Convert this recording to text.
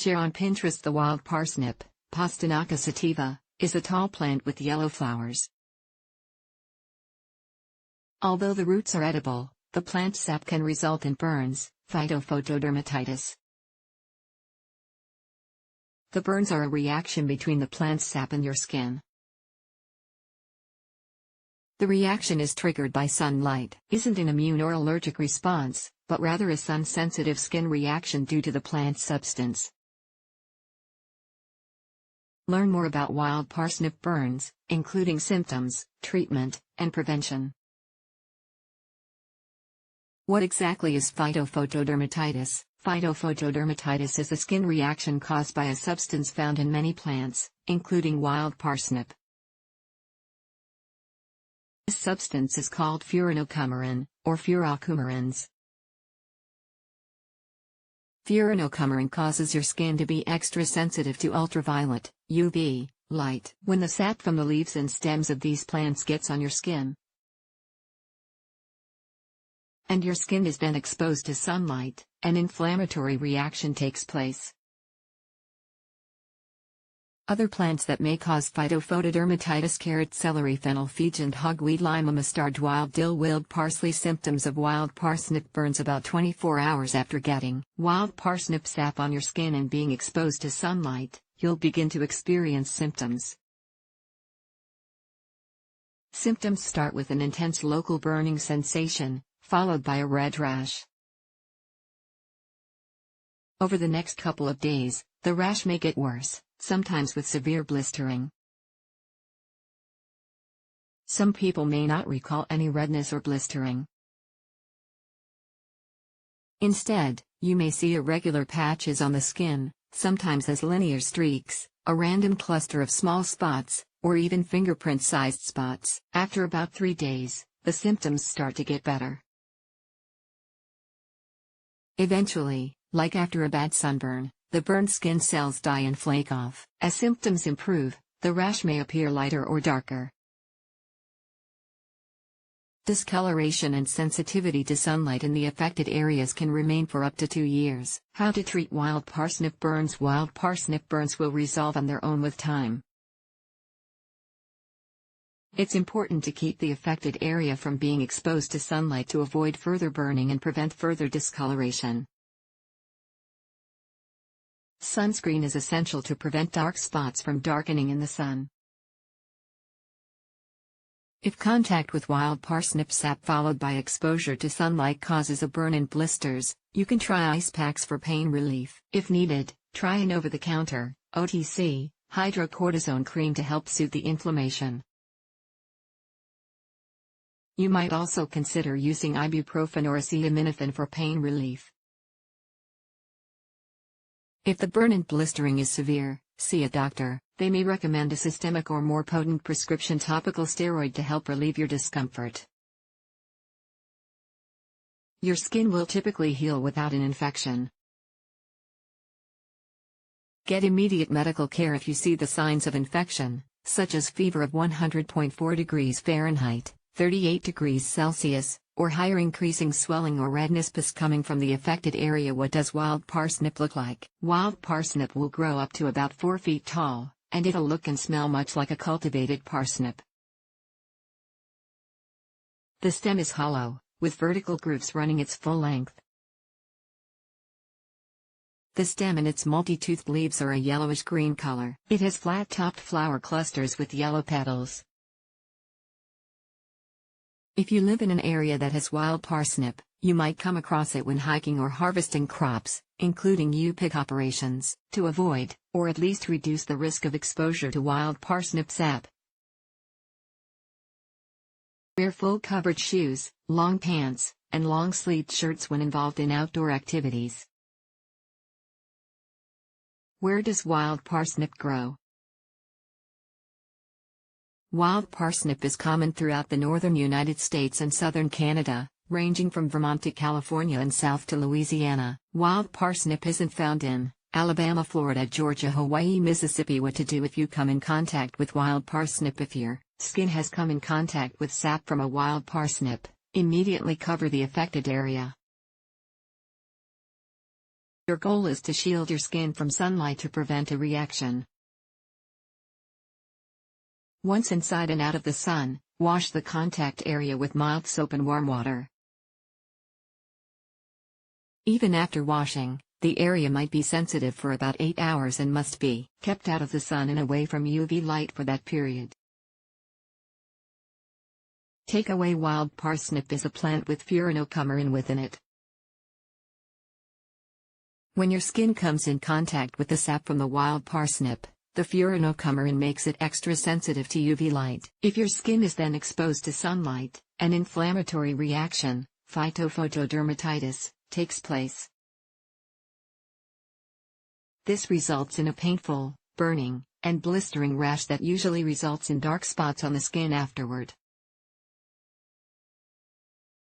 Share on Pinterest. The wild parsnip, Parsnip sativa, is a tall plant with yellow flowers. Although the roots are edible, the plant sap can result in burns, phytophotodermatitis. The burns are a reaction between the plant's sap and your skin. The reaction is triggered by sunlight. Isn't an immune or allergic response, but rather a sun-sensitive skin reaction due to the plant's substance. Learn more about wild parsnip burns, including symptoms, treatment, and prevention. What exactly is phytophotodermatitis? Phytophotodermatitis is a skin reaction caused by a substance found in many plants, including wild parsnip. This substance is called furanocoumarin, or furocoumarins. Furanocoumarin causes your skin to be extra sensitive to ultraviolet, UV, light. When the sap from the leaves and stems of these plants gets on your skin, and your skin is then exposed to sunlight, an inflammatory reaction takes place. Other plants that may cause phytophotodermatitis: carrot, celery, fennel, feijoa, hogweed, lima, mustard, wild dill, wild parsley. Symptoms of wild parsnip burns about 24 hours after getting wild parsnip sap on your skin and being exposed to sunlight, you'll begin to experience symptoms. Symptoms start with an intense local burning sensation, followed by a red rash. Over the next couple of days, the rash may get worse, sometimes with severe blistering. Some people may not recall any redness or blistering. Instead, you may see irregular patches on the skin, sometimes as linear streaks, a random cluster of small spots, or even fingerprint-sized spots. After about 3 days, the symptoms start to get better. Eventually, like after a bad sunburn, the burned skin cells die and flake off. As symptoms improve, the rash may appear lighter or darker. Discoloration and sensitivity to sunlight in the affected areas can remain for up to 2 years. How to treat wild parsnip burns? Wild parsnip burns will resolve on their own with time. It's important to keep the affected area from being exposed to sunlight to avoid further burning and prevent further discoloration. Sunscreen is essential to prevent dark spots from darkening in the sun. If contact with wild parsnip sap followed by exposure to sunlight causes a burn and blisters, you can try ice packs for pain relief. If needed, try an over-the-counter, OTC, hydrocortisone cream to help soothe the inflammation. You might also consider using ibuprofen or acetaminophen for pain relief. If the burn and blistering is severe, see a doctor. They may recommend a systemic or more potent prescription topical steroid to help relieve your discomfort. Your skin will typically heal without an infection. Get immediate medical care if you see the signs of infection, such as fever of 100.4 degrees Fahrenheit, 38 degrees Celsius, or higher, increasing swelling or redness pus coming from the affected area. What does wild parsnip look like? Wild parsnip will grow up to about 4 feet tall, and it'll look and smell much like a cultivated parsnip. The stem is hollow, with vertical grooves running its full length. The stem and its multi-toothed leaves are a yellowish-green color. It has flat-topped flower clusters with yellow petals. If you live in an area that has wild parsnip, you might come across it when hiking or harvesting crops, including U-pick operations. To avoid, or at least reduce the risk of exposure to wild parsnip sap, wear full-coverage shoes, long pants, and long-sleeved shirts when involved in outdoor activities. Where does wild parsnip grow? Wild parsnip is common throughout the northern United States and southern Canada, ranging from Vermont to California and south to Louisiana. Wild parsnip isn't found in Alabama, Florida, Georgia, Hawaii, Mississippi. What to do if you come in contact with wild parsnip? If your skin has come in contact with sap from a wild parsnip, immediately cover the affected area. Your goal is to shield your skin from sunlight to prevent a reaction. Once inside and out of the sun, wash the contact area with mild soap and warm water. Even after washing, the area might be sensitive for about 8 hours and must be kept out of the sun and away from UV light for that period. Take away wild parsnip is a plant with furanocoumarin within it. When your skin comes in contact with the sap from the wild parsnip, the furanocoumarin makes it extra sensitive to UV light. If your skin is then exposed to sunlight, an inflammatory reaction, phytophotodermatitis, takes place. This results in a painful, burning, and blistering rash that usually results in dark spots on the skin afterward.